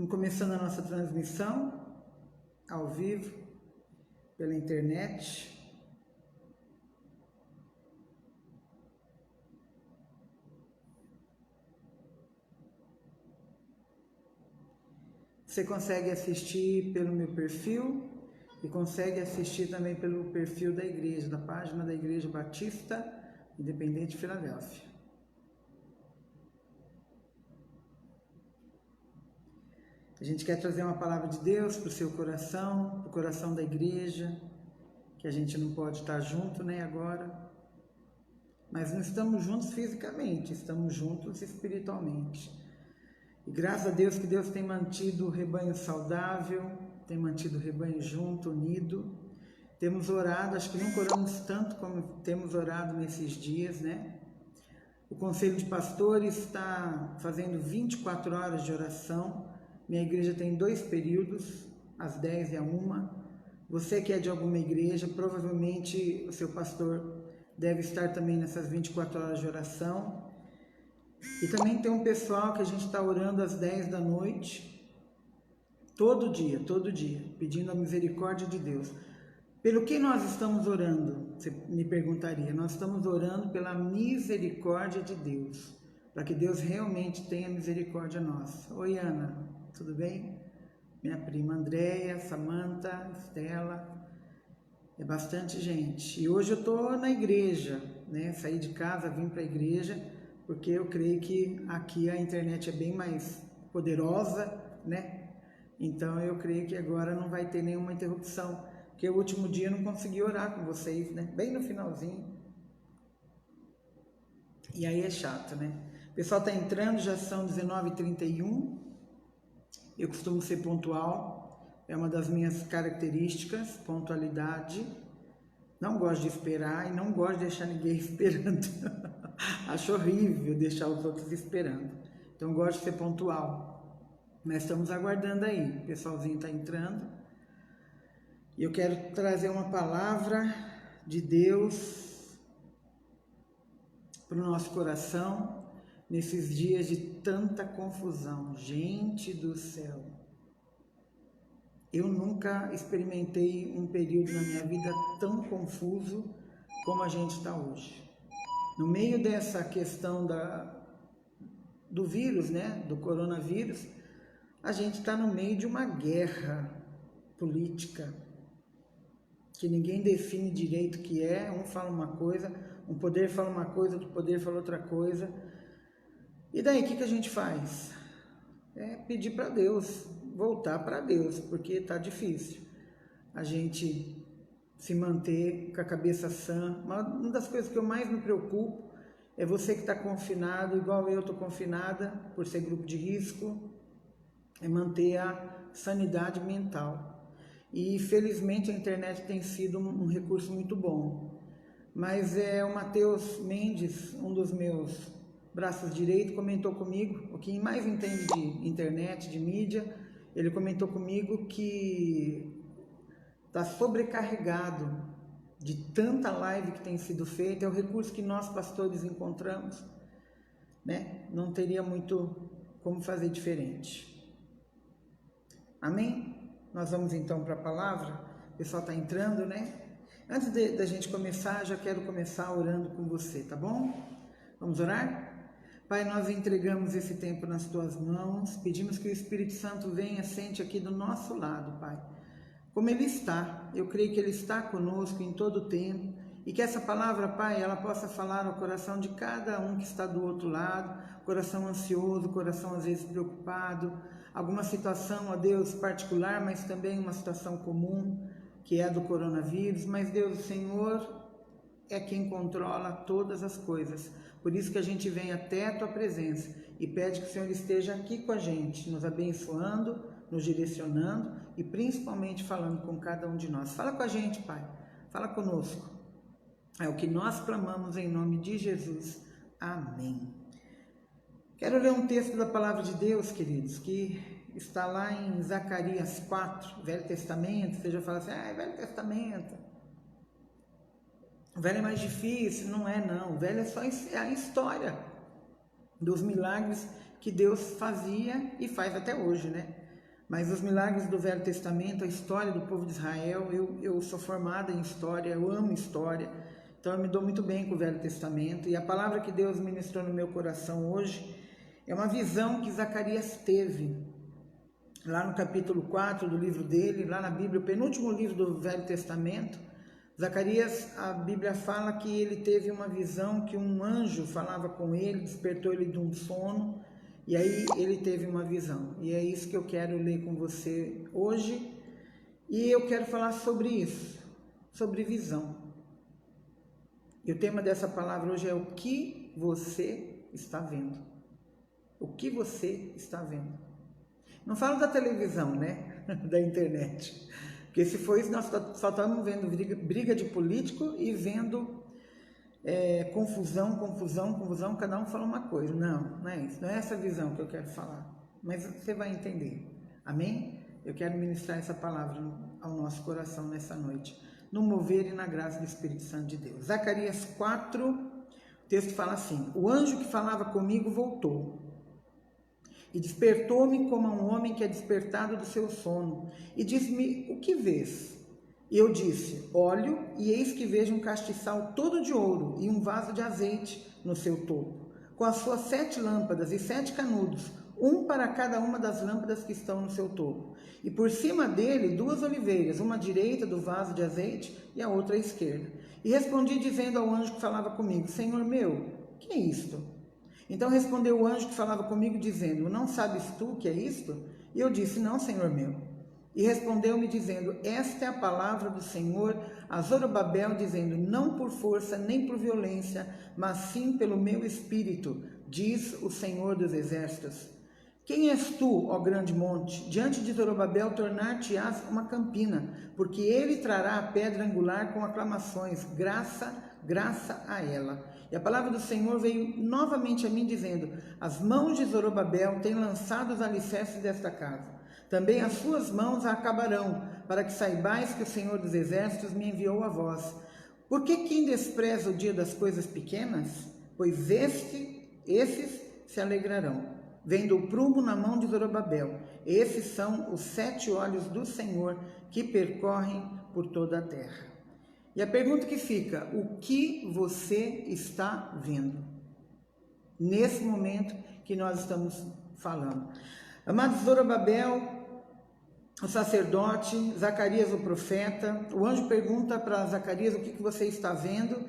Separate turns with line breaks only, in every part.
Estamos começando a nossa transmissão ao vivo pela internet. Você consegue assistir pelo meu perfil e consegue assistir também pelo perfil da igreja, da página da Igreja Batista Independente de Filadélfia. A gente quer trazer uma palavra de Deus para o seu coração, para o coração da igreja, que a gente não pode estar junto nem agora, mas não estamos juntos fisicamente, estamos juntos espiritualmente. E graças a Deus que Deus tem mantido o rebanho saudável, tem mantido o rebanho junto, unido. Temos orado, acho que nunca oramos tanto como temos orado nesses dias, né? O Conselho de Pastores está fazendo 24 horas de oração. Minha igreja tem 2 períodos, às 10 e à 1. Você que é de alguma igreja, provavelmente o seu pastor deve estar também nessas 24 horas de oração. E também tem um pessoal que a gente está orando às 10 da noite, todo dia, pedindo a misericórdia de Deus. Pelo que nós estamos orando? Você me perguntaria. Nós estamos orando pela misericórdia de Deus, para que Deus realmente tenha misericórdia nossa. Oi, Ana, tudo bem? Minha prima Andréia, Samanta, Estela, é bastante gente. E hoje eu estou na igreja, né? Saí de casa, vim para a igreja, porque eu creio que aqui a internet é bem mais poderosa, né? Então eu creio que agora não vai ter nenhuma interrupção, porque o último dia eu não consegui orar com vocês, né? Bem no finalzinho. E aí é chato, né? O pessoal está entrando, já são 19h31. Eu costumo ser pontual, é uma das minhas características, pontualidade. Não gosto de esperar e não gosto de deixar ninguém esperando. Acho horrível deixar os outros esperando. Então gosto de ser pontual. Mas estamos aguardando aí, o pessoalzinho está entrando. E eu quero trazer uma palavra de Deus para o nosso coração nesses dias de tanta confusão. Gente do céu! Eu nunca experimentei um período na minha vida tão confuso como a gente está hoje. No meio dessa questão do vírus, né, do coronavírus, a gente está no meio de uma guerra política, que ninguém define direito o que é, um fala uma coisa, um poder fala uma coisa, outro poder fala outra coisa. E daí, o que a gente faz? É pedir para Deus, voltar para Deus, porque está difícil a gente se manter com a cabeça sã. Uma das coisas que eu mais me preocupo é você que está confinado, igual eu estou confinada, por ser grupo de risco, é manter a sanidade mental. E felizmente a internet tem sido um recurso muito bom. Mas o Matheus Mendes, um dos meus braços direito, comentou comigo, o que mais entende de internet, de mídia, ele comentou comigo que está sobrecarregado de tanta live que tem sido feita, é o recurso que nós pastores encontramos, né? Não teria muito como fazer diferente. Amém? Nós vamos então para a palavra, o pessoal está entrando, né? Antes da gente começar, já quero começar orando com você, tá bom? Vamos orar? Pai, nós entregamos esse tempo nas Tuas mãos, pedimos que o Espírito Santo venha, sente aqui do nosso lado, Pai. Como Ele está, eu creio que Ele está conosco em todo o tempo, e que essa palavra, Pai, ela possa falar ao coração de cada um que está do outro lado, coração ansioso, coração às vezes preocupado, alguma situação, ó Deus, particular, mas também uma situação comum, que é a do coronavírus, mas Deus, o Senhor é quem controla todas as coisas. Por isso que a gente vem até a Tua presença e pede que o Senhor esteja aqui com a gente, nos abençoando, nos direcionando e principalmente falando com cada um de nós. Fala com a gente, Pai. Fala conosco. É o que nós clamamos em nome de Jesus. Amém. Quero ler um texto da Palavra de Deus, queridos, que está lá em Zacarias 4, Velho Testamento. Você já fala assim, Velho Testamento. O velho é mais difícil, não é não, o velho é só a história dos milagres que Deus fazia e faz até hoje, né? Mas os milagres do Velho Testamento, a história do povo de Israel, eu sou formada em história, eu amo história, então eu me dou muito bem com o Velho Testamento. E a palavra que Deus ministrou no meu coração hoje é uma visão que Zacarias teve, lá no capítulo 4 do livro dele, lá na Bíblia, o penúltimo livro do Velho Testamento. Zacarias, a Bíblia fala que ele teve uma visão que um anjo falava com ele, despertou ele de um sono, e aí ele teve uma visão. E é isso que eu quero ler com você hoje, e eu quero falar sobre isso, sobre visão. E o tema dessa palavra hoje é o que você está vendo. O que você está vendo. Não falo da televisão, né? Da internet. Porque se for isso, nós só estamos vendo briga de político e vendo confusão, cada um fala uma coisa. Não é isso, não é essa visão que eu quero falar. Mas você vai entender, amém? Eu quero ministrar essa palavra ao nosso coração nessa noite, no mover e na graça do Espírito Santo de Deus. Zacarias 4, o texto fala assim: o anjo que falava comigo voltou, e despertou-me como a um homem que é despertado do seu sono, e disse-me: o que vês? E eu disse: olho, e eis que vejo um castiçal todo de ouro, e um vaso de azeite no seu topo, com as suas 7 lâmpadas e 7 canudos, um para cada uma das lâmpadas que estão no seu topo. E por cima dele 2 oliveiras, uma à direita do vaso de azeite e a outra à esquerda. E respondi dizendo ao anjo que falava comigo: Senhor meu, que é isto? Então respondeu o anjo que falava comigo, dizendo: não sabes tu o que é isto? E eu disse: não, Senhor meu. E respondeu-me dizendo: esta é a palavra do Senhor a Zorobabel, dizendo: não por força nem por violência, mas sim pelo meu espírito, diz o Senhor dos exércitos. Quem és tu, ó grande monte? Diante de Zorobabel tornar-te-ás uma campina, porque ele trará a pedra angular com aclamações, graça a ela. E a palavra do Senhor veio novamente a mim, dizendo: as mãos de Zorobabel têm lançado os alicerces desta casa. Também as suas mãos a acabarão, para que saibais que o Senhor dos exércitos me enviou a vós. Por que quem despreza o dia das coisas pequenas? Pois esses se alegrarão, vendo o prumo na mão de Zorobabel. Esses são os 7 olhos do Senhor que percorrem por toda a terra. E a pergunta que fica: o que você está vendo nesse momento que nós estamos falando? Amado Zorobabel, o sacerdote, Zacarias o profeta, o anjo pergunta para Zacarias: o que você está vendo?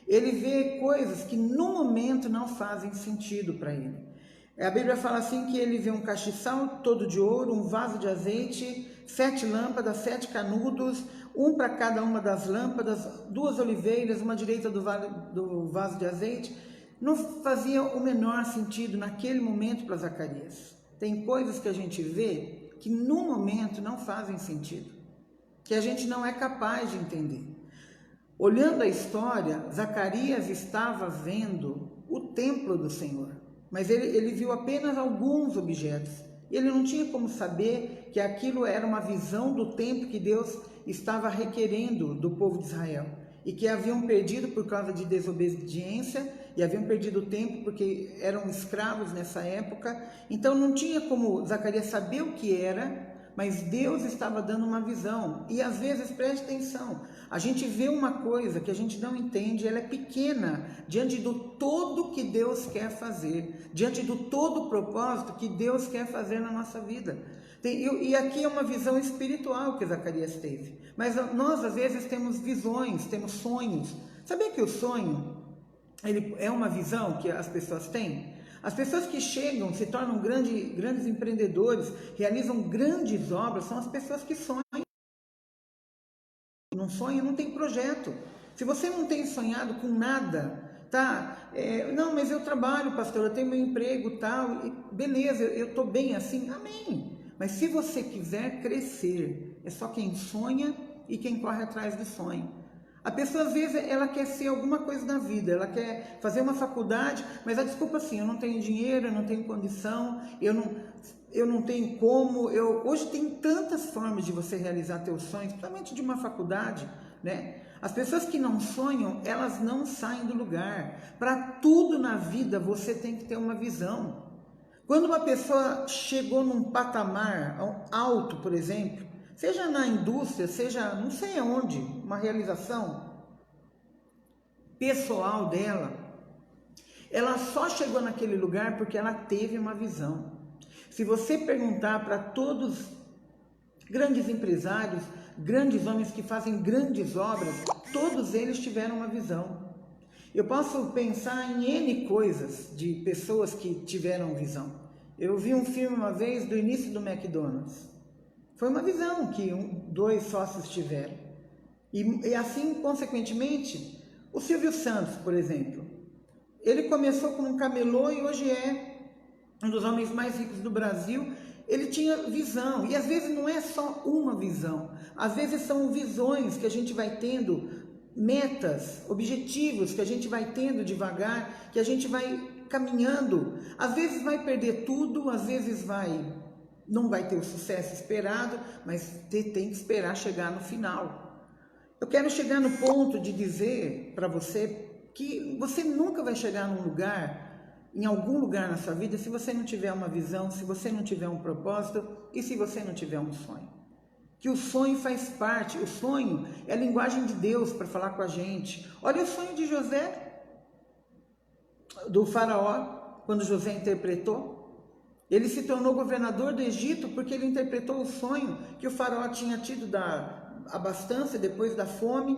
Ele vê coisas que no momento não fazem sentido para ele. A Bíblia fala assim que ele vê um castiçal todo de ouro, um vaso de azeite, 7 lâmpadas, 7 canudos, um para cada uma das lâmpadas, 2 oliveiras, uma à direita do vaso de azeite. Não fazia o menor sentido naquele momento para Zacarias. Tem coisas que a gente vê que no momento não fazem sentido, que a gente não é capaz de entender. Olhando a história, Zacarias estava vendo o templo do Senhor, mas ele viu apenas alguns objetos. Ele não tinha como saber que aquilo era uma visão do tempo que Deus estava requerendo do povo de Israel, e que haviam perdido por causa de desobediência, e haviam perdido o tempo porque eram escravos nessa época. Então não tinha como Zacarias saber o que era, mas Deus estava dando uma visão. E às vezes, preste atenção, a gente vê uma coisa que a gente não entende, ela é pequena diante do todo que Deus quer fazer, diante do todo propósito que Deus quer fazer na nossa vida. E aqui é uma visão espiritual que Zacarias teve, mas nós às vezes temos visões, temos sonhos. Sabia que o sonho, ele é uma visão que as pessoas têm? As pessoas que chegam, se tornam grandes empreendedores, realizam grandes obras, são as pessoas que sonham. Não sonha, não tem projeto. Se você não tem sonhado com nada, tá? Não, mas eu trabalho, pastor, eu tenho meu emprego, tal, beleza, eu estou bem assim, amém. Mas se você quiser crescer, é só quem sonha e quem corre atrás do sonho. A pessoa, às vezes, ela quer ser alguma coisa na vida, ela quer fazer uma faculdade, mas a desculpa assim: eu não tenho dinheiro, eu não tenho condição, eu não tenho como. Hoje tem tantas formas de você realizar teus sonhos, principalmente de uma faculdade, né? As pessoas que não sonham, elas não saem do lugar. Para tudo na vida, você tem que ter uma visão. Quando uma pessoa chegou num patamar alto, por exemplo, seja na indústria, seja não sei aonde, uma realização pessoal dela, ela só chegou naquele lugar porque ela teve uma visão. Se você perguntar para todos grandes empresários, grandes homens que fazem grandes obras, todos eles tiveram uma visão. Eu posso pensar em N coisas de pessoas que tiveram visão. Eu vi um filme uma vez do início do McDonald's. Foi uma visão que dois sócios tiveram. E assim, consequentemente, o Silvio Santos, por exemplo. Ele começou como um camelô e hoje é um dos homens mais ricos do Brasil. Ele tinha visão. E às vezes não é só uma visão. Às vezes são visões que a gente vai tendo, metas, objetivos que a gente vai tendo devagar, que a gente vai caminhando, às vezes vai perder tudo, às vezes não vai ter o sucesso esperado, mas tem que esperar chegar no final. Eu quero chegar no ponto de dizer para você que você nunca vai chegar num lugar, em algum lugar na sua vida, se você não tiver uma visão, se você não tiver um propósito e se você não tiver um sonho. Que o sonho faz parte, o sonho é a linguagem de Deus para falar com a gente. Olha o sonho de José, do faraó, quando José interpretou. Ele se tornou governador do Egito porque ele interpretou o sonho que o faraó tinha tido da abastança depois da fome.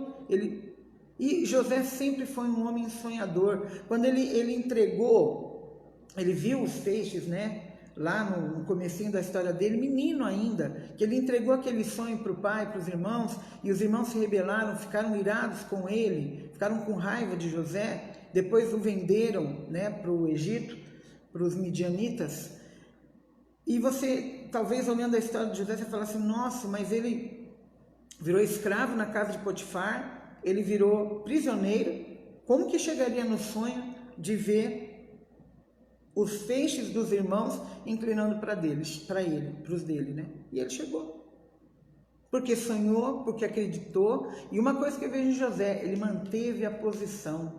E José sempre foi um homem sonhador. Quando ele entregou, ele viu os peixes, né? Lá no comecinho da história dele, menino ainda, que ele entregou aquele sonho para o pai, para os irmãos, e os irmãos se rebelaram, ficaram irados com ele, ficaram com raiva de José, depois o venderam, né, para o Egito, para os midianitas. E você, talvez olhando a história de José, você fala assim, nossa, mas ele virou escravo na casa de Potifar, ele virou prisioneiro, como que chegaria no sonho de ver os feixes dos irmãos inclinando para ele, para os dele, né? E ele chegou. Porque sonhou, porque acreditou. E uma coisa que eu vejo em José, ele manteve a posição.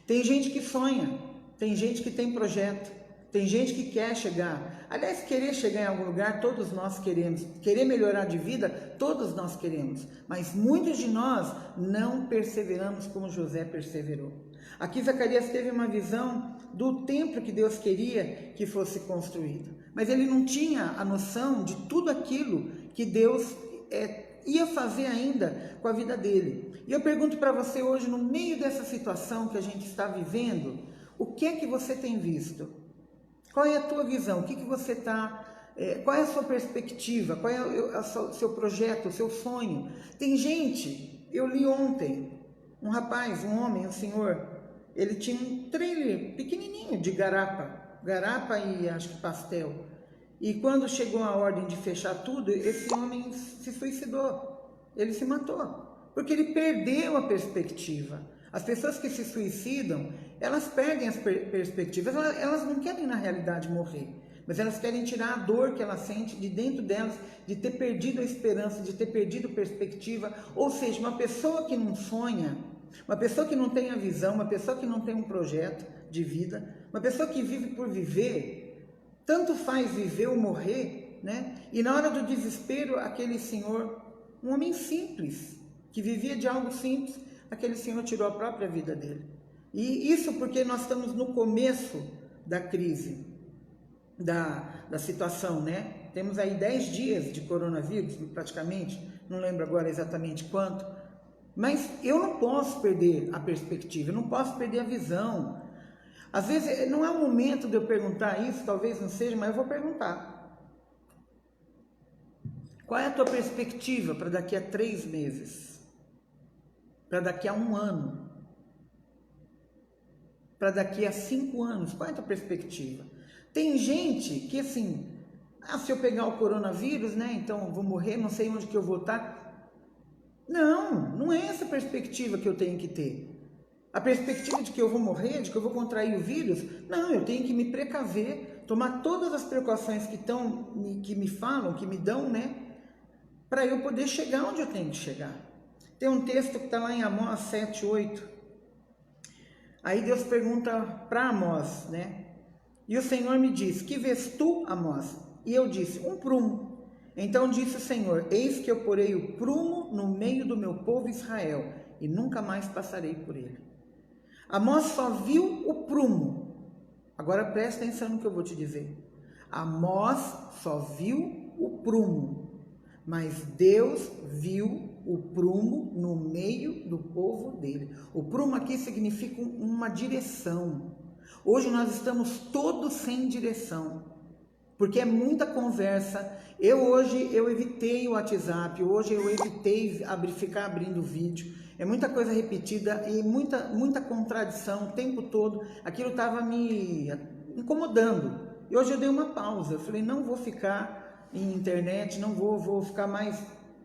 Tem gente que sonha, tem gente que tem projeto, tem gente que quer chegar. Aliás, querer chegar em algum lugar, todos nós queremos. Querer melhorar de vida, todos nós queremos. Mas muitos de nós não perseveramos como José perseverou. Aqui Zacarias teve uma visão do templo que Deus queria que fosse construído. Mas ele não tinha a noção de tudo aquilo que Deus ia fazer ainda com a vida dele. E eu pergunto para você hoje, no meio dessa situação que a gente está vivendo, o que é que você tem visto? Qual é a tua visão? O que você está... qual é a sua perspectiva? Qual é o seu projeto, o seu sonho? Tem gente, eu li ontem, um rapaz, um homem, um senhor, ele tinha um trailer pequenininho de garapa e acho que pastel. E quando chegou a ordem de fechar tudo, esse homem se suicidou. Ele se matou, porque ele perdeu a perspectiva. As pessoas que se suicidam, elas perdem as perspectivas. Elas não querem, na realidade, morrer, mas elas querem tirar a dor que elas sentem de dentro delas, de ter perdido a esperança, de ter perdido perspectiva. Ou seja, uma pessoa que não sonha, uma pessoa que não tem a visão, uma pessoa que não tem um projeto de vida, uma pessoa que vive por viver, tanto faz viver ou morrer, né? E na hora do desespero, aquele senhor, um homem simples, que vivia de algo simples, aquele senhor tirou a própria vida dele. E isso porque nós estamos no começo da crise, da situação, né? Temos aí 10 dias de coronavírus, praticamente, não lembro agora exatamente quanto, mas eu não posso perder a perspectiva, eu não posso perder a visão. Às vezes não é o momento de eu perguntar isso, talvez não seja, mas eu vou perguntar. Qual é a tua perspectiva para daqui a 3 meses? Para daqui a 1 ano? Para daqui a 5 anos? Qual é a tua perspectiva? Tem gente que assim, se eu pegar o coronavírus, né, então eu vou morrer, não sei onde que eu vou estar. Não é essa perspectiva que eu tenho que ter. A perspectiva de que eu vou morrer, de que eu vou contrair o vírus, não, eu tenho que me precaver, tomar todas as precauções que me falam, que me dão, né, para eu poder chegar onde eu tenho que chegar. Tem um texto que está lá em Amós 7:8. Aí Deus pergunta para Amós, né, E o Senhor me disse, que vês tu, Amós? E eu disse, um prumo. Então disse o Senhor, eis que eu porei o prumo no meio do meu povo Israel, e nunca mais passarei por ele. Amós só viu o prumo. Agora presta atenção no que eu vou te dizer. Amós só viu o prumo, mas Deus viu o prumo no meio do povo dele. O prumo aqui significa uma direção. Hoje nós estamos todos sem direção, porque é muita conversa. Hoje eu evitei o WhatsApp, hoje eu evitei ficar abrindo vídeo. É muita coisa repetida e muita contradição o tempo todo. Aquilo estava me incomodando. E hoje eu dei uma pausa. Eu falei, não vou ficar em internet, não vou ficar mais,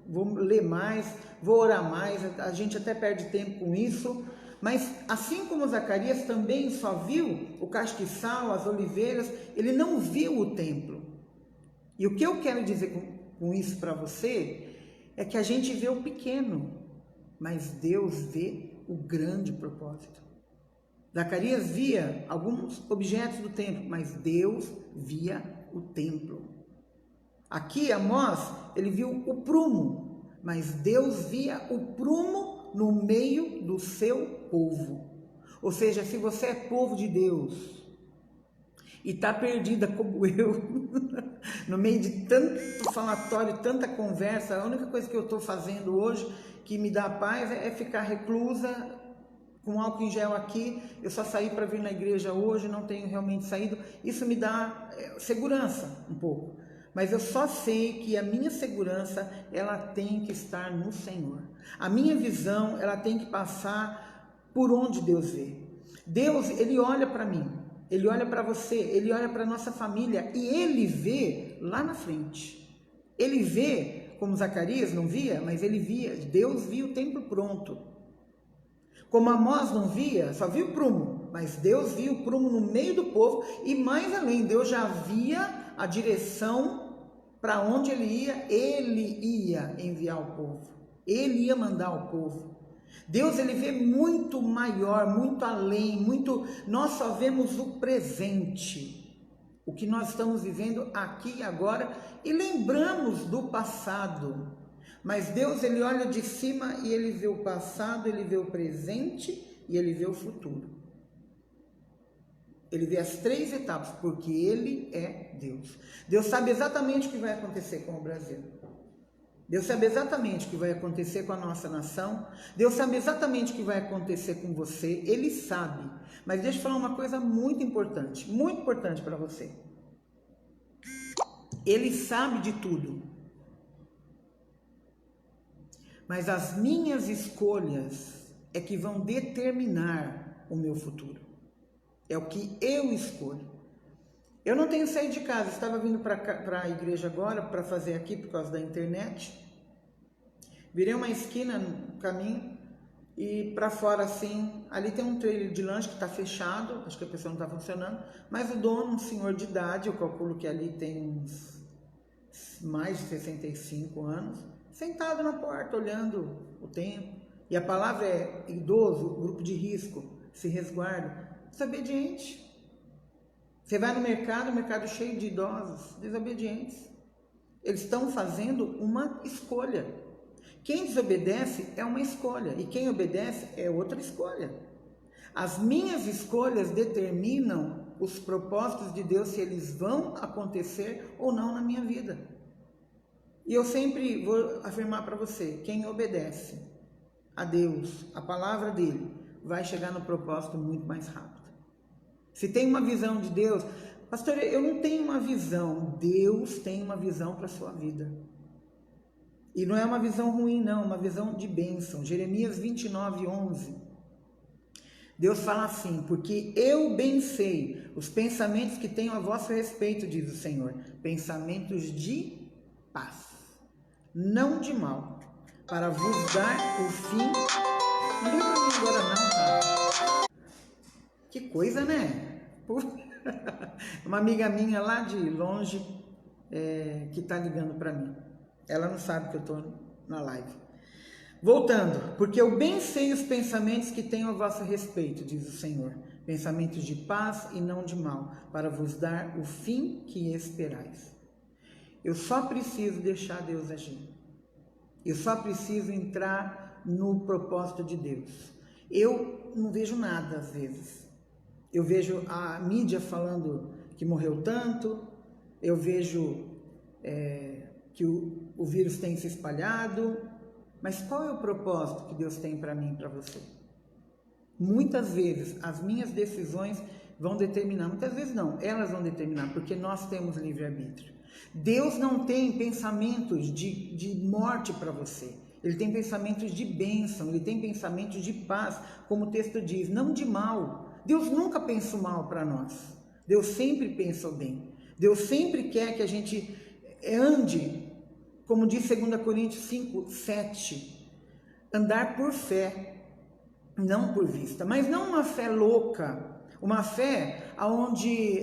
vou ler mais, vou orar mais. A gente até perde tempo com isso. Mas assim como Zacarias também só viu o castiçal, as oliveiras, ele não viu o templo. E o que eu quero dizer com isso para você é que a gente vê o pequeno, mas Deus vê o grande propósito. Zacarias via alguns objetos do templo, mas Deus via o templo. Aqui Amós, ele viu o prumo, mas Deus via o prumo no meio do seu povo. Ou seja, se você é povo de Deus e está perdida como eu, no meio de tanto falatório, tanta conversa, a única coisa que eu estou fazendo hoje que me dá paz é ficar reclusa, com álcool em gel aqui. Eu só saí para vir na igreja hoje, não tenho realmente saído. Isso me dá segurança um pouco. Mas eu só sei que a minha segurança, ela tem que estar no Senhor. A minha visão, ela tem que passar por onde Deus vê. Deus, ele olha para mim, ele olha para você, ele olha para nossa família e ele vê lá na frente. Ele vê, como Zacarias não via, mas ele via, Deus via o templo pronto. Como Amós não via, só via o prumo, mas Deus via o prumo no meio do povo e mais além, Deus já via a direção para onde ele ia enviar o povo, ele ia mandar o povo. Deus, ele vê muito maior, muito além, nós só vemos o presente, o que nós estamos vivendo aqui e agora e lembramos do passado. Mas Deus, ele olha de cima e ele vê o passado, ele vê o presente e ele vê o futuro. Ele vê as três etapas, porque ele é Deus. Deus sabe exatamente o que vai acontecer com o Brasil. Deus sabe exatamente o que vai acontecer com a nossa nação. Deus sabe exatamente o que vai acontecer com você. Ele sabe. Mas deixa eu falar uma coisa muito importante para você. Ele sabe de tudo. Mas as minhas escolhas é que vão determinar o meu futuro. É o que eu escolho. Eu não tenho saído de casa, estava vindo para a igreja agora, para fazer aqui por causa da internet. Virei uma esquina no caminho e para fora assim, ali tem um trailer de lanche que está fechado, acho que a pessoa não está funcionando, mas o dono, um senhor de idade, eu calculo que ali tem uns mais de 65 anos, sentado na porta, olhando o tempo. E a palavra é idoso, grupo de risco, se resguarda, desobediente. Você vai no mercado cheio de idosos, desobedientes. Eles estão fazendo uma escolha. Quem desobedece é uma escolha, e quem obedece é outra escolha. As minhas escolhas determinam os propósitos de Deus, se eles vão acontecer ou não na minha vida. E eu sempre vou afirmar para você, quem obedece a Deus, a palavra dele, vai chegar no propósito muito mais rápido. Se tem uma visão de Deus, pastor, eu não tenho uma visão, Deus tem uma visão para a sua vida. E não é uma visão ruim não, uma visão de bênção. Jeremias 29:11. Deus fala assim, porque eu bem sei os pensamentos que tenho a vosso respeito, diz o Senhor, pensamentos de paz, não de mal, para vos dar o fim. Não liga pra mim agora não, tá? Que coisa, né? Uma amiga minha lá de longe que tá ligando para mim. Ela não sabe que eu tô na live. Voltando, porque eu bem sei os pensamentos que tenho a vosso respeito, diz o Senhor, pensamentos de paz e não de mal, para vos dar o fim que esperais. Eu só preciso deixar Deus agir. Eu só preciso entrar no propósito de Deus. Eu não vejo nada às vezes. Eu vejo a mídia falando que morreu tanto, eu vejo que o vírus tem se espalhado, mas qual é o propósito que Deus tem para mim e para você? Muitas vezes as minhas decisões vão determinar, muitas vezes não, elas vão determinar, porque nós temos livre-arbítrio. Deus não tem pensamentos de morte para você, Ele tem pensamentos de bênção, Ele tem pensamentos de paz, como o texto diz, não de mal. Deus nunca pensa o mal para nós, Deus sempre pensa o bem. Deus sempre quer que a gente ande, como diz 2 Coríntios 5, 7, andar por fé, não por vista, mas não uma fé louca, uma fé onde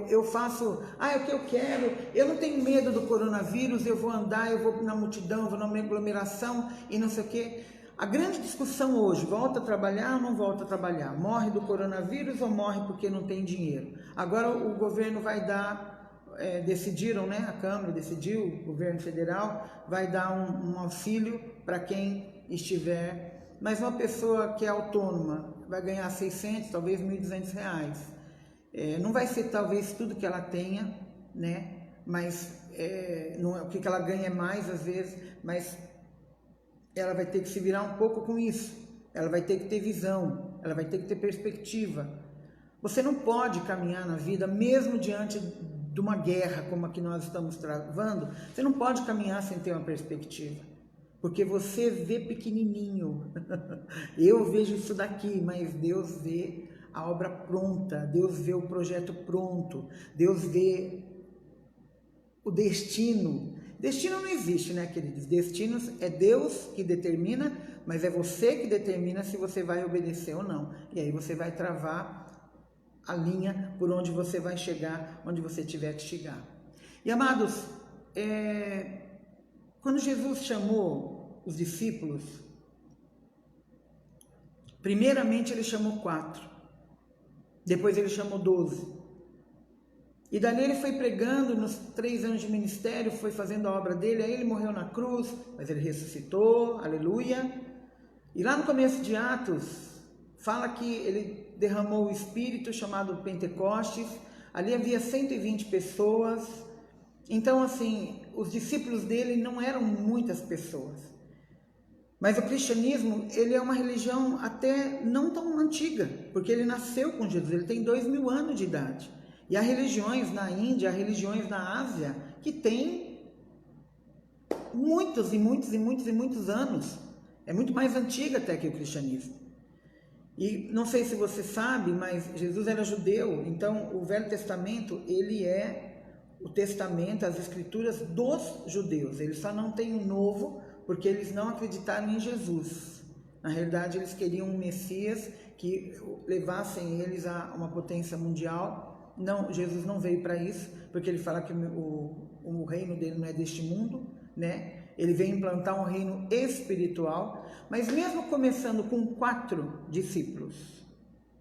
eu faço, o que eu quero, eu não tenho medo do coronavírus, eu vou andar, eu vou na multidão, vou na aglomeração e não sei o quê. A grande discussão hoje, volta a trabalhar ou não volta a trabalhar? Morre do coronavírus ou morre porque não tem dinheiro? Agora o governo vai dar, decidiram, né? A Câmara decidiu, o governo federal vai dar um auxílio para quem estiver, mas uma pessoa que é autônoma vai ganhar 600, talvez 1.200 reais. Não vai ser talvez tudo que ela tenha, né? Mas não, o que ela ganha é mais às vezes, mas ela vai ter que se virar um pouco com isso, ela vai ter que ter visão, ela vai ter que ter perspectiva. Você não pode caminhar na vida, mesmo diante de uma guerra como a que nós estamos travando, você não pode caminhar sem ter uma perspectiva, porque você vê pequenininho, eu vejo isso daqui, mas Deus vê a obra pronta, Deus vê o projeto pronto, Deus vê o destino. Destino não existe, né, queridos? Destinos é Deus que determina, mas é você que determina se você vai obedecer ou não. E aí você vai travar a linha por onde você vai chegar, onde você tiver que chegar. E amados, quando Jesus chamou os discípulos, primeiramente ele chamou 4, depois ele chamou 12. E dali ele foi pregando nos 3 anos de ministério, foi fazendo a obra dele, aí ele morreu na cruz, mas ele ressuscitou, aleluia. E lá no começo de Atos, fala que ele derramou o Espírito, chamado Pentecostes, ali havia 120 pessoas, então assim, os discípulos dele não eram muitas pessoas. Mas o cristianismo, ele é uma religião até não tão antiga, porque ele nasceu com Jesus, ele tem 2.000 anos de idade. E há religiões na Índia, há religiões na Ásia, que têm muitos anos. É muito mais antiga até que o cristianismo. E não sei se você sabe, mas Jesus era judeu, então o Velho Testamento, ele é o testamento, as escrituras dos judeus. Eles só não têm o Novo, porque eles não acreditaram em Jesus. Na realidade, eles queriam um Messias que levassem eles a uma potência mundial. Não, Jesus não veio para isso, porque ele fala que o reino dele não é deste mundo, né? Ele veio implantar um reino espiritual, mas mesmo começando com 4 discípulos,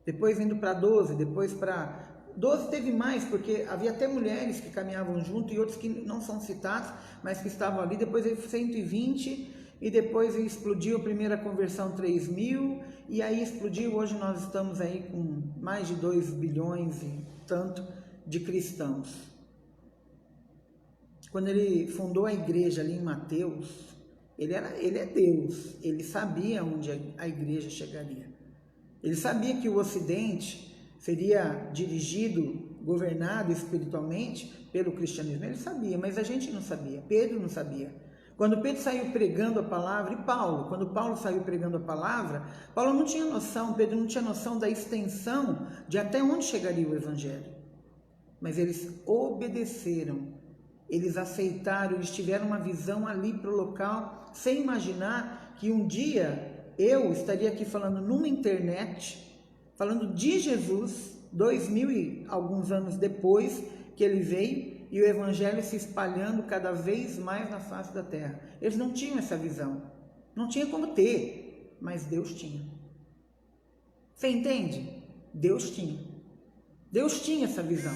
depois indo para 12, depois para 12 teve mais, porque havia até mulheres que caminhavam junto e outros que não são citados, mas que estavam ali, depois ele 120, e depois explodiu a primeira conversão 3.000, e aí explodiu, hoje nós estamos aí com mais de 2 bilhões e tanto de cristãos. Quando ele fundou a igreja ali em Mateus, ele é Deus, ele sabia onde a igreja chegaria. Ele sabia que o Ocidente seria dirigido, governado espiritualmente pelo cristianismo. Ele sabia, mas a gente não sabia, Pedro não sabia. Quando Pedro saiu pregando a palavra, e Paulo, quando Paulo saiu pregando a palavra, Paulo não tinha noção, Pedro não tinha noção da extensão de até onde chegaria o evangelho. Mas eles obedeceram, eles aceitaram, eles tiveram uma visão ali para o local, sem imaginar que um dia eu estaria aqui falando numa internet, falando de Jesus, 2.000 e alguns anos depois que ele veio, e o evangelho se espalhando cada vez mais na face da terra. Eles não tinham essa visão. Não tinha como ter, mas Deus tinha. Você entende? Deus tinha. Deus tinha essa visão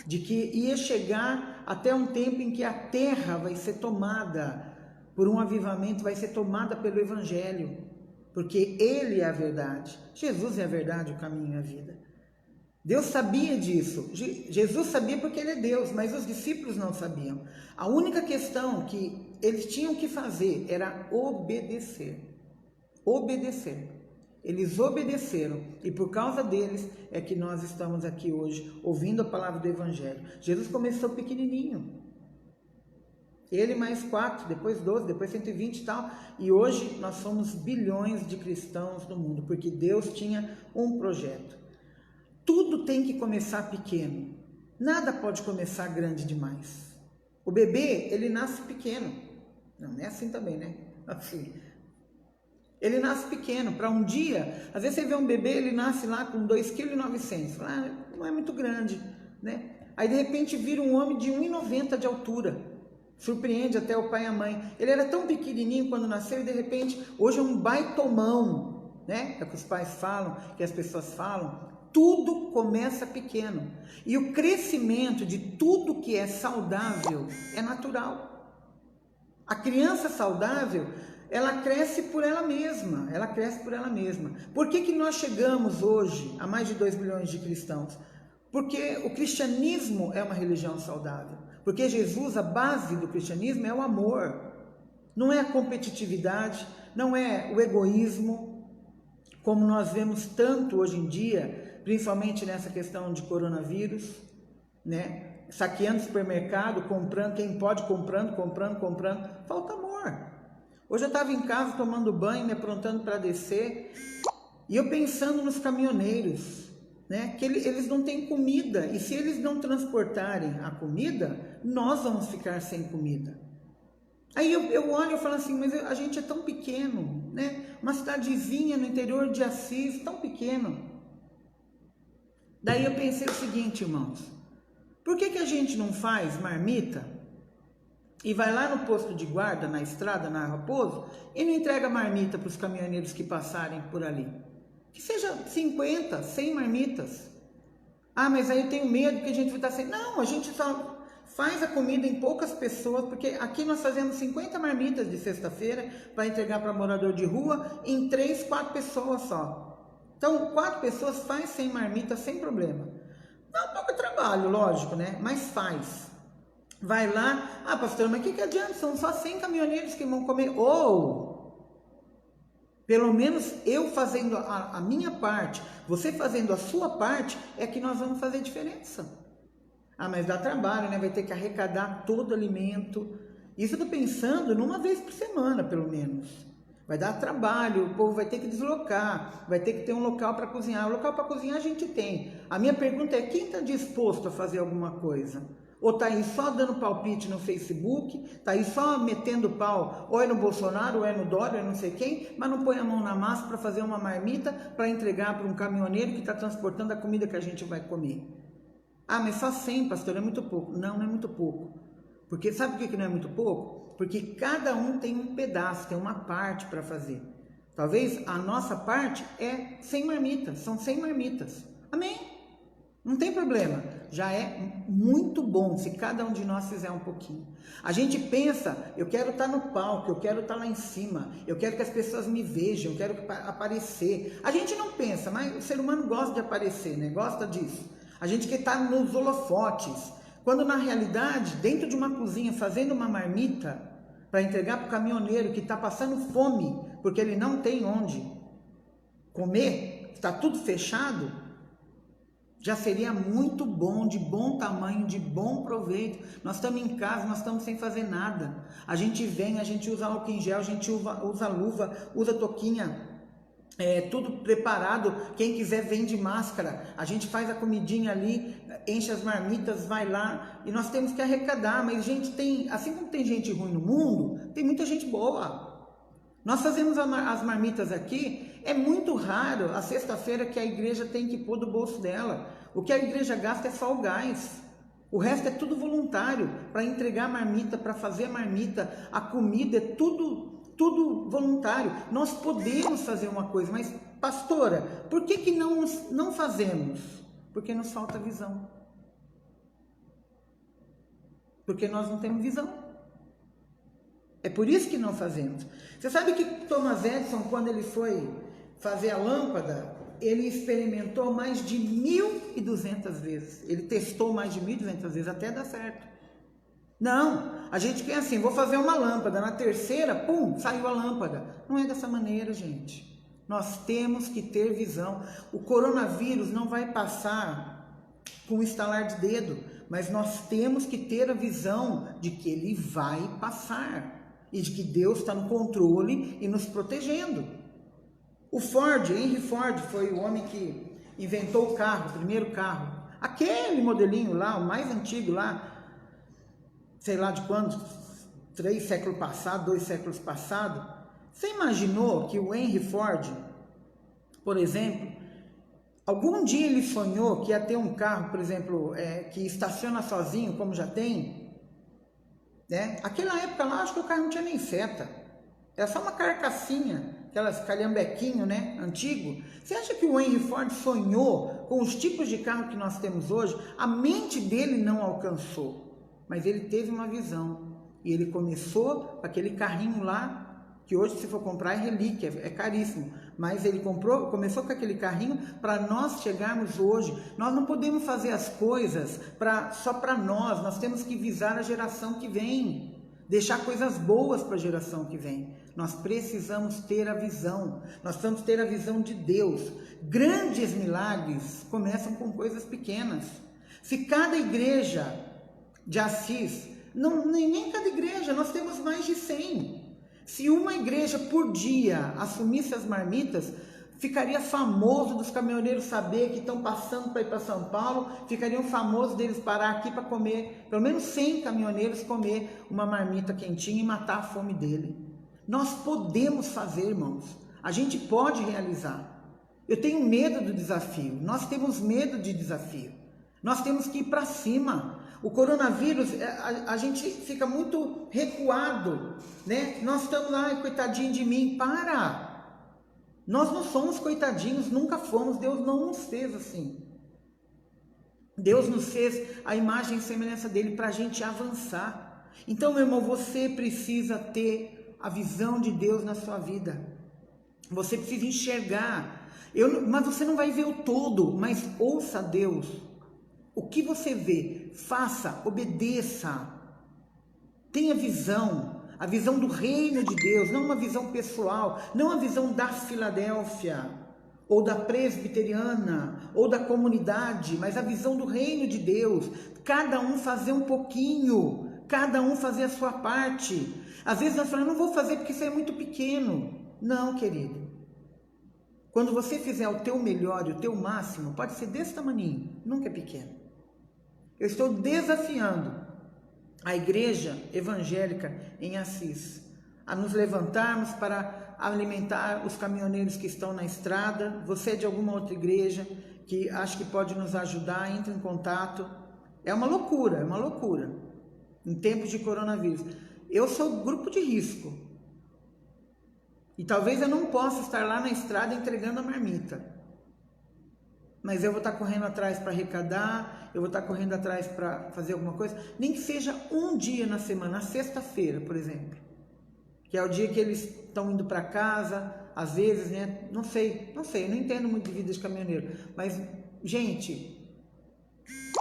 de que ia chegar até um tempo em que a terra vai ser tomada por um avivamento, vai ser tomada pelo Evangelho, porque Ele é a verdade. Jesus é a verdade, o caminho e a vida. Deus sabia disso. Jesus sabia porque Ele é Deus, mas os discípulos não sabiam. A única questão que eles tinham que fazer era obedecer. Obedecer. Eles obedeceram e por causa deles é que nós estamos aqui hoje ouvindo a palavra do Evangelho. Jesus começou pequenininho. Ele mais 4, depois 12, depois 120 e tal. E hoje nós somos bilhões de cristãos no mundo, porque Deus tinha um projeto. Tudo tem que começar pequeno. Nada pode começar grande demais. O bebê, ele nasce pequeno. Não é assim também, né? Assim. Ele nasce pequeno, para um dia, às vezes você vê um bebê, ele nasce lá com 2,9 kg, não é muito grande, né? Aí de repente vira um homem de 1,90 de altura, surpreende até o pai e a mãe. Ele era tão pequenininho quando nasceu e de repente, hoje é um baitomão, né? É o que os pais falam, que as pessoas falam. Tudo começa pequeno e o crescimento de tudo que é saudável é natural. A criança saudável, ela cresce por ela mesma, Por que nós chegamos hoje a mais de 2 bilhões de cristãos? Porque o cristianismo é uma religião saudável. Porque Jesus, a base do cristianismo é o amor. Não é a competitividade, não é o egoísmo, como nós vemos tanto hoje em dia, principalmente nessa questão de coronavírus, né? Saqueando supermercado, comprando, quem pode comprando. Falta amor. Hoje eu estava em casa tomando banho, me aprontando para descer, e eu pensando nos caminhoneiros, né? Que eles não têm comida, e se eles não transportarem a comida, nós vamos ficar sem comida. Aí eu olho e falo assim, mas a gente é tão pequeno, né? Uma cidadezinha no interior de Assis, tão pequeno. Daí eu pensei o seguinte, irmãos, por que a gente não faz marmita e vai lá no posto de guarda, na estrada, na Raposo, e não entrega marmita para os caminhoneiros que passarem por ali? Que seja 50, 100 marmitas. Ah, mas aí eu tenho medo que a gente vai estar sem... Não, a gente só faz a comida em poucas pessoas, porque aqui nós fazemos 50 marmitas de sexta-feira para entregar para morador de rua em 3, 4 pessoas só. Então, 4 pessoas faz 100 marmitas sem problema. Dá um pouco de trabalho, lógico, né? Mas faz. Vai lá, pastor, mas o que adianta? São só 100 caminhoneiros que vão comer. Ou, pelo menos eu fazendo a minha parte, você fazendo a sua parte, é que nós vamos fazer diferença. Mas dá trabalho, né? Vai ter que arrecadar todo o alimento. Isso eu estou pensando numa vez por semana, pelo menos. Vai dar trabalho, o povo vai ter que deslocar, vai ter que ter um local para cozinhar. O local para cozinhar a gente tem. A minha pergunta é, quem está disposto a fazer alguma coisa? Ou está aí só dando palpite no Facebook, está aí só metendo pau, ou é no Bolsonaro, ou é no Dória, ou é não sei quem, mas não põe a mão na massa para fazer uma marmita para entregar para um caminhoneiro que está transportando a comida que a gente vai comer. Mas só 100, pastor, é muito pouco. Não é muito pouco. Porque sabe por que não é muito pouco? Porque cada um tem um pedaço, tem uma parte para fazer. Talvez a nossa parte é 100 marmitas, são 100 marmitas. Amém? Não tem problema, já é muito bom se cada um de nós fizer um pouquinho. A gente pensa, eu quero estar no palco, eu quero estar lá em cima, eu quero que as pessoas me vejam, eu quero aparecer. A gente não pensa, mas o ser humano gosta de aparecer, né? Gosta disso. A gente quer estar nos holofotes, quando na realidade, dentro de uma cozinha, fazendo uma marmita para entregar para o caminhoneiro que está passando fome, porque ele não tem onde comer, está tudo fechado, já seria muito bom, de bom tamanho, de bom proveito. Nós estamos em casa, nós estamos sem fazer nada. A gente vem, a gente usa álcool em gel, a gente usa luva, usa touquinha, tudo preparado. Quem quiser vem de máscara. A gente faz a comidinha ali, enche as marmitas, vai lá. E nós temos que arrecadar. Mas gente tem, assim como tem gente ruim no mundo, tem muita gente boa. Nós fazemos as marmitas aqui. É muito raro a sexta-feira que a igreja tem que pôr do bolso dela. O que a igreja gasta é só o gás. O resto é tudo voluntário, para entregar a marmita, para fazer a marmita. A comida é tudo tudo voluntário. Nós podemos fazer uma coisa, mas, pastora, por que não fazemos? Porque nos falta visão. Porque nós não temos visão. É por isso que não fazemos. Você sabe que Thomas Edison, quando ele foi fazer a lâmpada, ele experimentou mais de 1.200 vezes. Ele testou mais de 1.200 vezes até dar certo. Não, a gente quer assim, vou fazer uma lâmpada, na terceira, pum, saiu a lâmpada. Não é dessa maneira, gente. Nós temos que ter visão. O coronavírus não vai passar com um estalar de dedo, mas nós temos que ter a visão de que ele vai passar e de que Deus está no controle e nos protegendo. O Ford, Henry Ford, foi o homem que inventou o carro, o primeiro carro. Aquele modelinho lá, o mais antigo lá, sei lá de quando, 3 séculos passados, 2 séculos passados. Você imaginou que o Henry Ford, por exemplo, algum dia ele sonhou que ia ter um carro, por exemplo, que estaciona sozinho, como já tem? Né? Aquela época lá, acho que o carro não tinha nem seta. Era só uma carcassinha, aquelas calhambequinho, né, antigo. Você acha que o Henry Ford sonhou com os tipos de carro que nós temos hoje? A mente dele não alcançou. Mas ele teve uma visão, e ele começou com aquele carrinho lá, que hoje se for comprar é relíquia, é caríssimo, mas ele começou com aquele carrinho para nós chegarmos hoje. Nós não podemos fazer as coisas só para nós temos que visar a geração que vem, deixar coisas boas para a geração que vem. Nós precisamos ter a visão, nós precisamos ter a visão de Deus. Grandes milagres começam com coisas pequenas. Se cada igreja de Assis, nem cada igreja, nós temos mais de 100. Se uma igreja por dia assumisse as marmitas, ficaria famoso dos caminhoneiros saber que estão passando para ir para São Paulo, ficariam famosos deles parar aqui para comer, pelo menos 100 caminhoneiros comer uma marmita quentinha e matar a fome dele. Nós podemos fazer, irmãos, a gente pode realizar. Eu tenho medo do desafio, nós temos medo de desafio, nós temos que ir para cima. O coronavírus, a gente fica muito recuado, né? Nós estamos lá, coitadinho de mim, para! Nós não somos coitadinhos, nunca fomos, Deus não nos fez assim. Deus nos fez a imagem e semelhança dele para a gente avançar. Então, meu irmão, você precisa ter a visão de Deus na sua vida. Você precisa enxergar. Mas você não vai ver o todo, mas ouça Deus. O que você vê, faça, obedeça, tenha visão, a visão do reino de Deus, não uma visão pessoal, não a visão da Filadélfia, ou da presbiteriana, ou da comunidade, mas a visão do reino de Deus, cada um fazer um pouquinho, cada um fazer a sua parte. Às vezes nós falamos, não vou fazer porque isso é muito pequeno. Não, querido. Quando você fizer o teu melhor e o teu máximo, pode ser desse tamaninho, nunca é pequeno. Eu estou desafiando a igreja evangélica em Assis a nos levantarmos para alimentar os caminhoneiros que estão na estrada. Você é de alguma outra igreja que acha que pode nos ajudar, entre em contato. É uma loucura, em tempos de coronavírus. Eu sou grupo de risco e talvez eu não possa estar lá na estrada entregando a marmita. Mas eu vou estar correndo atrás para arrecadar, eu vou estar correndo atrás para fazer alguma coisa, nem que seja um dia na semana, na sexta-feira, por exemplo, que é o dia que eles estão indo para casa, às vezes, né? Não sei, eu não entendo muito de vida de caminhoneiro, mas, gente,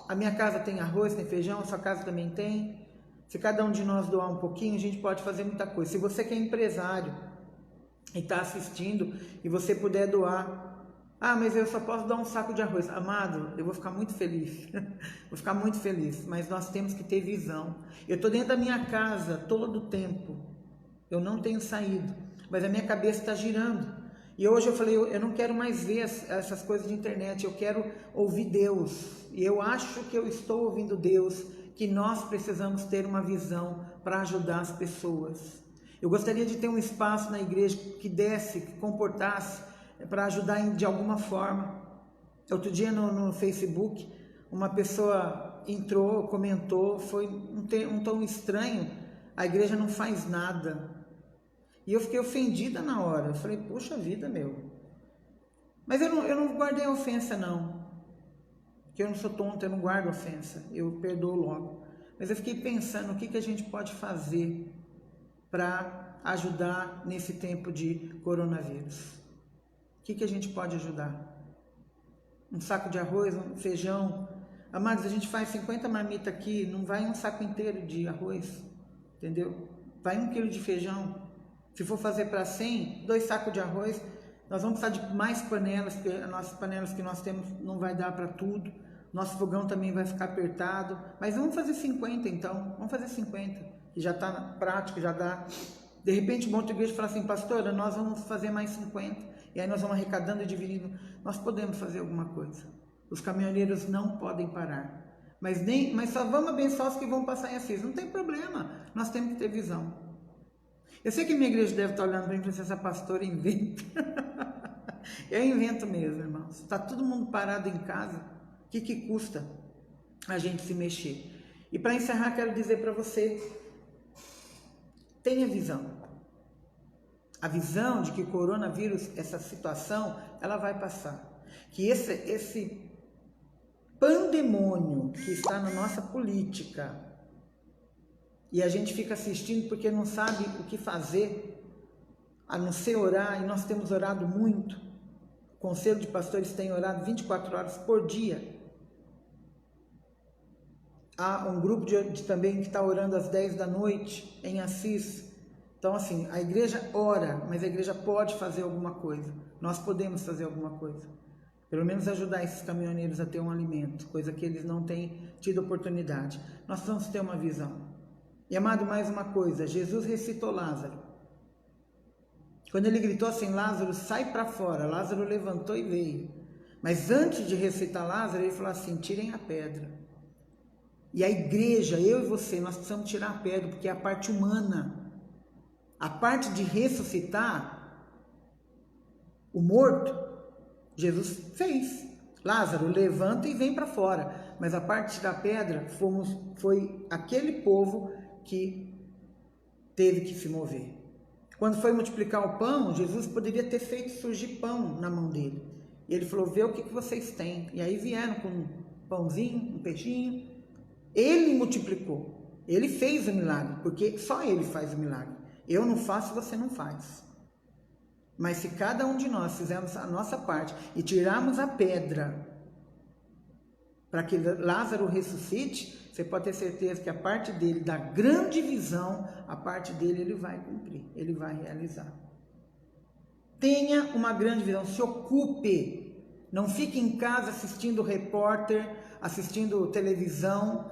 a minha casa tem arroz, tem feijão, a sua casa também tem. Se cada um de nós doar um pouquinho, a gente pode fazer muita coisa. Se você que é empresário e está assistindo e você puder doar, mas eu só posso dar um saco de arroz. Amado, eu vou ficar muito feliz. Vou ficar muito feliz. Mas nós temos que ter visão. Eu estou dentro da minha casa todo o tempo. Eu não tenho saído. Mas a minha cabeça está girando. E hoje eu falei, eu não quero mais ver essas coisas de internet. Eu quero ouvir Deus. E eu acho que eu estou ouvindo Deus. Que nós precisamos ter uma visão para ajudar as pessoas. Eu gostaria de ter um espaço na igreja que desse, que comportasse, para ajudar de alguma forma. Outro dia no Facebook, uma pessoa entrou, comentou, foi um tom estranho, a igreja não faz nada. E eu fiquei ofendida na hora. Eu falei, poxa vida, meu. Mas eu não guardei a ofensa, não. Porque eu não sou tonta, eu não guardo ofensa. Eu perdoo logo. Mas eu fiquei pensando o que a gente pode fazer para ajudar nesse tempo de coronavírus. O que a gente pode ajudar? Um saco de arroz, um feijão. Amados, a gente faz 50 marmitas aqui, não vai um saco inteiro de arroz, entendeu? Vai 1 quilo de feijão. Se for fazer para 100, 2 sacos de arroz, nós vamos precisar de mais panelas, porque as nossas panelas que nós temos não vai dar para tudo. Nosso fogão também vai ficar apertado. Mas vamos fazer 50 então, vamos fazer 50, que já está prático, já dá. De repente, uma outra igreja fala assim, pastora, nós vamos fazer mais 50. E aí nós vamos arrecadando e dividindo. Nós podemos fazer alguma coisa. Os caminhoneiros não podem parar. Mas só vamos abençoar os que vão passar em Assis. Não tem problema. Nós temos que ter visão. Eu sei que minha igreja deve estar olhando para mim e pensando, essa pastora inventa. Eu invento mesmo, irmãos. Está todo mundo parado em casa. O que custa a gente se mexer? E para encerrar, quero dizer para você, tenha visão. A visão de que o coronavírus, essa situação, ela vai passar. Que esse pandemônio que está na nossa política, e a gente fica assistindo porque não sabe o que fazer, a não ser orar, e nós temos orado muito. O Conselho de Pastores tem orado 24 horas por dia. Há um grupo também que está orando às 10 da noite em Assis. Então, assim, a igreja ora, mas a igreja pode fazer alguma coisa. Nós podemos fazer alguma coisa. Pelo menos ajudar esses caminhoneiros a ter um alimento, coisa que eles não têm tido oportunidade. Nós precisamos ter uma visão. E, amado, mais uma coisa, Jesus ressuscitou Lázaro. Quando ele gritou assim, Lázaro, sai para fora, Lázaro levantou e veio. Mas antes de ressuscitar Lázaro, ele falou assim, tirem a pedra. E a igreja, eu e você, nós precisamos tirar a pedra, porque é a parte humana. A parte de ressuscitar o morto, Jesus fez. Lázaro, levanta e vem para fora. Mas a parte da pedra foi aquele povo que teve que se mover. Quando foi multiplicar o pão, Jesus poderia ter feito surgir pão na mão dele. E ele falou, vê o que vocês têm. E aí vieram com um pãozinho, um peixinho. Ele multiplicou. Ele fez o milagre, porque só ele faz o milagre. Eu não faço, você não faz. Mas se cada um de nós fizermos a nossa parte e tirarmos a pedra para que Lázaro ressuscite, você pode ter certeza que a parte dele, da grande visão, a parte dele ele vai cumprir, ele vai realizar. Tenha uma grande visão, se ocupe. Não fique em casa assistindo repórter, assistindo televisão,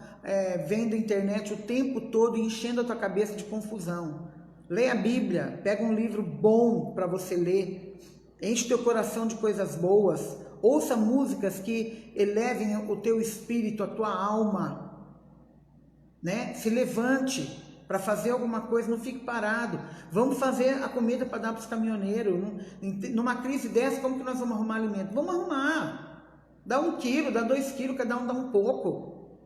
vendo internet o tempo todo, enchendo a tua cabeça de confusão. Leia a Bíblia, pega um livro bom para você ler, enche teu coração de coisas boas, ouça músicas que elevem o teu espírito, a tua alma, né? Se levante para fazer alguma coisa, não fique parado. Vamos fazer a comida para dar para os caminhoneiros. Numa crise dessa, como que nós vamos arrumar alimento? Vamos arrumar. Dá 1 quilo, dá 2 quilos, cada um dá um pouco.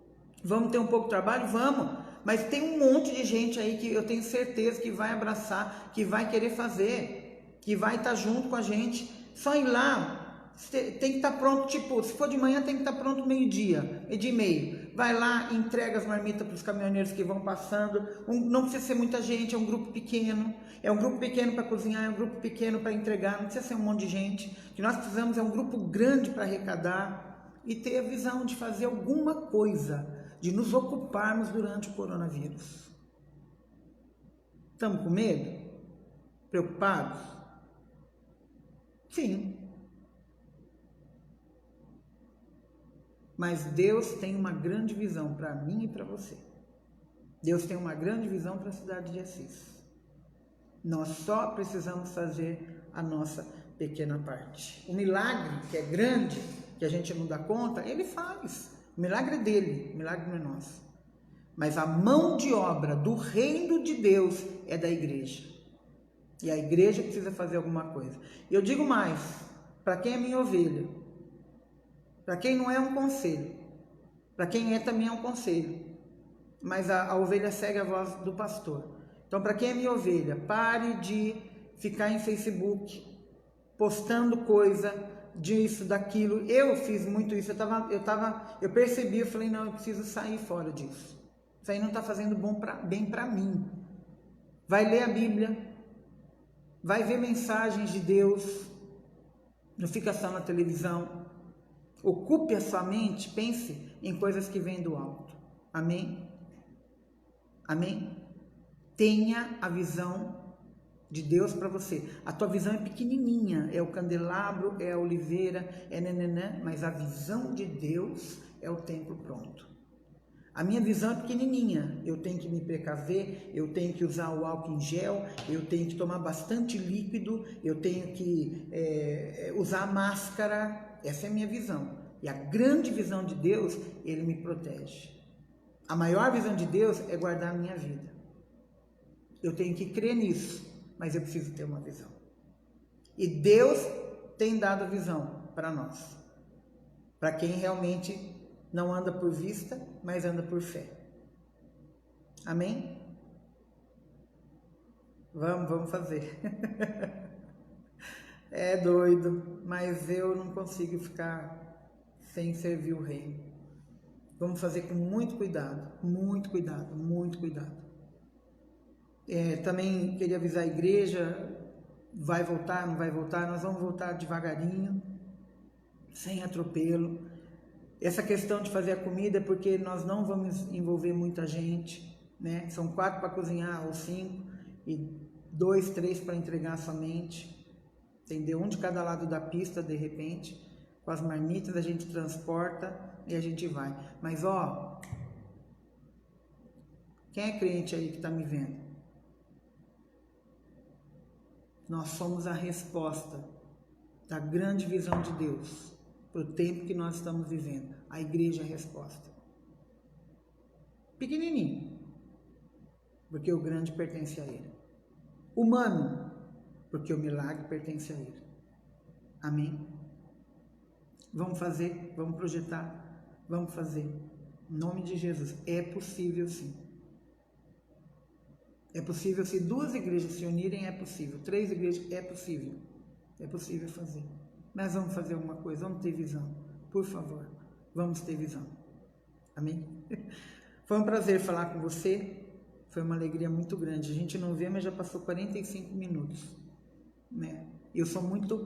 Vamos ter um pouco de trabalho? Vamos. Mas tem um monte de gente aí que eu tenho certeza que vai abraçar, que vai querer fazer, que vai estar junto com a gente. Só ir lá, tem que estar pronto, tipo, se for de manhã tem que estar pronto meio-dia, meio-dia e meio. Vai lá, entrega as marmitas para os caminhoneiros que vão passando. Não precisa ser muita gente, é um grupo pequeno. É um grupo pequeno para cozinhar, é um grupo pequeno para entregar, não precisa ser um monte de gente. O que nós precisamos é um grupo grande para arrecadar e ter a visão de fazer alguma coisa, de nos ocuparmos durante o coronavírus. Estamos com medo? Preocupados? Sim. Mas Deus tem uma grande visão para mim e para você. Deus tem uma grande visão para a cidade de Assis. Nós só precisamos fazer a nossa pequena parte. O milagre, que é grande, que a gente não dá conta, ele faz. O milagre é dele, o milagre não é nosso. Mas a mão de obra do reino de Deus é da igreja. E a igreja precisa fazer alguma coisa. E eu digo mais, para quem é minha ovelha, para quem não é um conselho, para quem é também é um conselho, mas a ovelha segue a voz do pastor. Então, para quem é minha ovelha, pare de ficar em Facebook, postando coisa disso, daquilo. Eu fiz muito isso, eu percebi, eu falei, não, eu preciso sair fora disso. Isso aí não está fazendo bem para mim. Vai ler a Bíblia, vai ver mensagens de Deus, não fica só na televisão. Ocupe a sua mente, pense em coisas que vêm do alto. Amém? Amém? Tenha a visão de Deus para você. A tua visão é pequenininha, é o candelabro, é a oliveira, é nananã, mas a visão de Deus é o templo pronto. A minha visão é pequenininha, eu tenho que me precaver, eu tenho que usar o álcool em gel, eu tenho que tomar bastante líquido, eu tenho que usar máscara. Essa é a minha visão. E a grande visão de Deus, Ele me protege. A maior visão de Deus é guardar a minha vida. Eu tenho que crer nisso, mas eu preciso ter uma visão. E Deus tem dado visão para nós. Para quem realmente não anda por vista, mas anda por fé. Amém? Vamos fazer. É doido, mas eu não consigo ficar sem servir o reino. Vamos fazer com muito cuidado, muito cuidado, muito cuidado. Também queria avisar a igreja, vai voltar, não vai voltar, nós vamos voltar devagarinho, sem atropelo. Essa questão de fazer a comida é porque nós não vamos envolver muita gente, né? São 4 para cozinhar ou 5 e 2, 3 para entregar somente, entendeu? Um de cada lado da pista, de repente, com as marmitas a gente transporta e a gente vai. Mas ó, quem é crente aí que está me vendo? Nós somos a resposta da grande visão de Deus para o tempo que nós estamos vivendo. A igreja é a resposta. Pequenininho, porque o grande pertence a Ele. Humano, porque o milagre pertence a Ele. Amém? Vamos fazer, vamos projetar, vamos fazer. Em nome de Jesus, é possível sim. É possível, se 2 igrejas se unirem, é possível. 3 igrejas, é possível. É possível fazer. Mas vamos fazer alguma coisa, vamos ter visão. Por favor, vamos ter visão. Amém? Foi um prazer falar com você. Foi uma alegria muito grande. A gente não vê, mas já passou 45 minutos. Né? Eu sou muito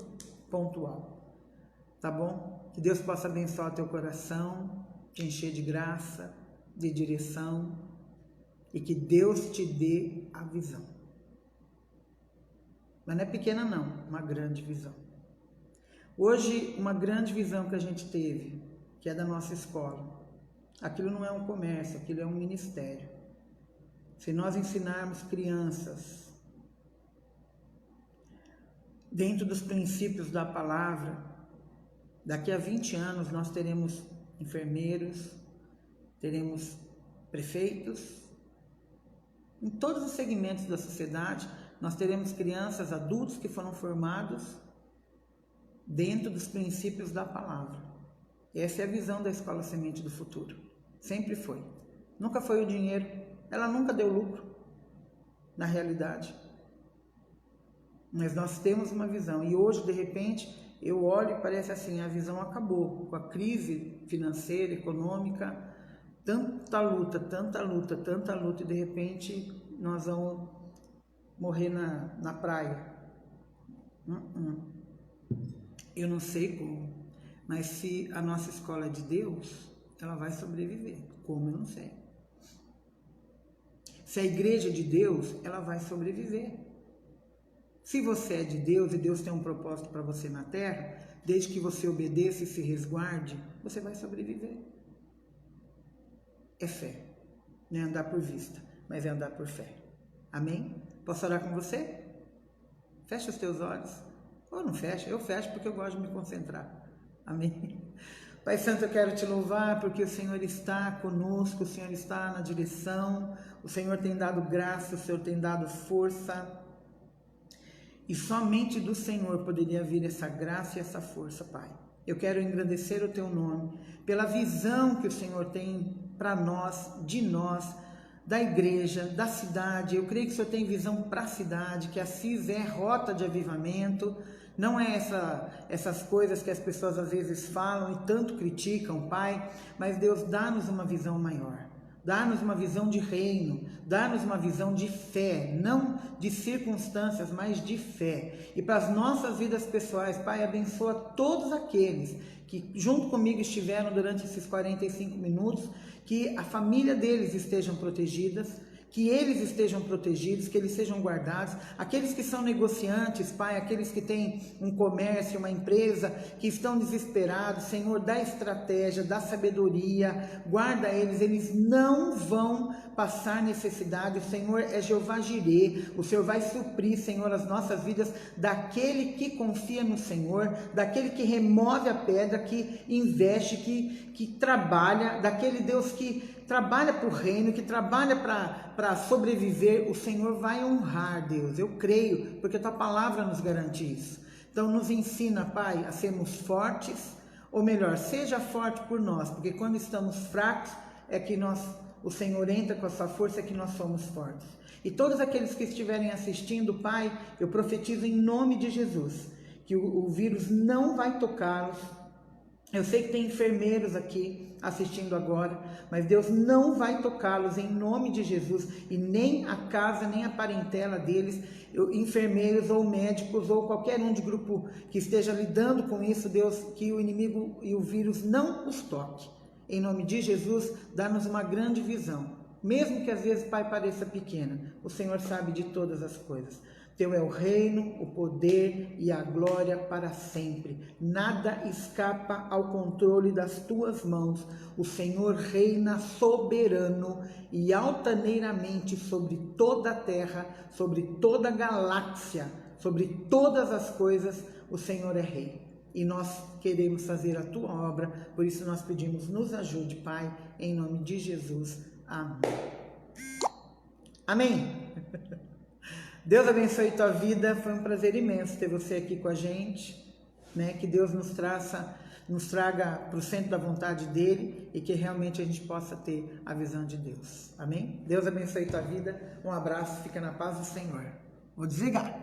pontual. Tá bom? Que Deus possa abençoar teu coração, te encher de graça, de direção. E que Deus te dê a visão. Mas não é pequena não, uma grande visão. Hoje, uma grande visão que a gente teve, que é da nossa escola. Aquilo não é um comércio, aquilo é um ministério. Se nós ensinarmos crianças dentro dos princípios da palavra, daqui a 20 anos nós teremos enfermeiros, teremos prefeitos. Em todos os segmentos da sociedade, nós teremos crianças, adultos que foram formados dentro dos princípios da palavra. Essa é a visão da Escola Semente do Futuro. Sempre foi. Nunca foi o dinheiro. Ela nunca deu lucro, na realidade. Mas nós temos uma visão. E hoje, de repente, eu olho e parece assim, a visão acabou. Com a crise financeira, econômica, tanta luta, e de repente nós vamos morrer na praia. Eu não sei como, mas se a nossa escola é de Deus, ela vai sobreviver. Como? Eu não sei. Se a igreja é de Deus, ela vai sobreviver. Se você é de Deus e Deus tem um propósito para você na terra, desde que você obedeça e se resguarde, você vai sobreviver. É fé, não é andar por vista, mas é andar por fé. Amém? Posso orar com você? Fecha os teus olhos. Ou não fecha? Eu fecho porque eu gosto de me concentrar. Amém? Pai Santo, eu quero te louvar porque o Senhor está conosco, o Senhor está na direção, o Senhor tem dado graça, o Senhor tem dado força. E somente do Senhor poderia vir essa graça e essa força, Pai. Eu quero engrandecer o teu nome pela visão que o Senhor tem para nós, de nós, da igreja, da cidade. Eu creio que o Senhor tem visão para a cidade, que a CIS é rota de avivamento, não é essas coisas que as pessoas às vezes falam e tanto criticam, Pai, mas Deus dá-nos uma visão maior. Dá-nos uma visão de reino, dá-nos uma visão de fé, não de circunstâncias, mas de fé. E para as nossas vidas pessoais, Pai, abençoa todos aqueles que junto comigo estiveram durante esses 45 minutos, que a família deles estejam protegidas, que eles estejam protegidos, que eles sejam guardados, aqueles que são negociantes, Pai, aqueles que têm um comércio, uma empresa, que estão desesperados, Senhor, dá estratégia, dá sabedoria, guarda eles não vão passar necessidade. O Senhor é Jeová Jirê, o Senhor vai suprir, Senhor, as nossas vidas daquele que confia no Senhor, daquele que remove a pedra, que investe, que trabalha, daquele Deus que trabalha para o reino, que trabalha para sobreviver. O Senhor vai honrar, Deus, eu creio, porque a Tua palavra nos garante isso. Então nos ensina, Pai, a sermos fortes, ou melhor, seja forte por nós, porque quando estamos fracos é que o Senhor entra com a sua força, é que nós somos fortes. E todos aqueles que estiverem assistindo, Pai, eu profetizo em nome de Jesus, que o vírus não vai tocá-los. Eu sei que tem enfermeiros aqui assistindo agora, mas Deus não vai tocá-los em nome de Jesus, e nem a casa, nem a parentela deles, enfermeiros ou médicos ou qualquer um de grupo que esteja lidando com isso, Deus, que o inimigo e o vírus não os toque. Em nome de Jesus, dá-nos uma grande visão, mesmo que às vezes, Pai, pareça pequena, o Senhor sabe de todas as coisas. Teu é o reino, o poder e a glória para sempre. Nada escapa ao controle das tuas mãos. O Senhor reina soberano e altaneiramente sobre toda a terra, sobre toda a galáxia, sobre todas as coisas. O Senhor é rei. E nós queremos fazer a tua obra, por isso nós pedimos, nos ajude, Pai, em nome de Jesus. Amém. Amém. Deus abençoe tua vida, foi um prazer imenso ter você aqui com a gente, né? Que Deus nos traga para o centro da vontade dele e que realmente a gente possa ter a visão de Deus, amém? Deus abençoe tua vida, um abraço, fica na paz do Senhor. Vou desligar.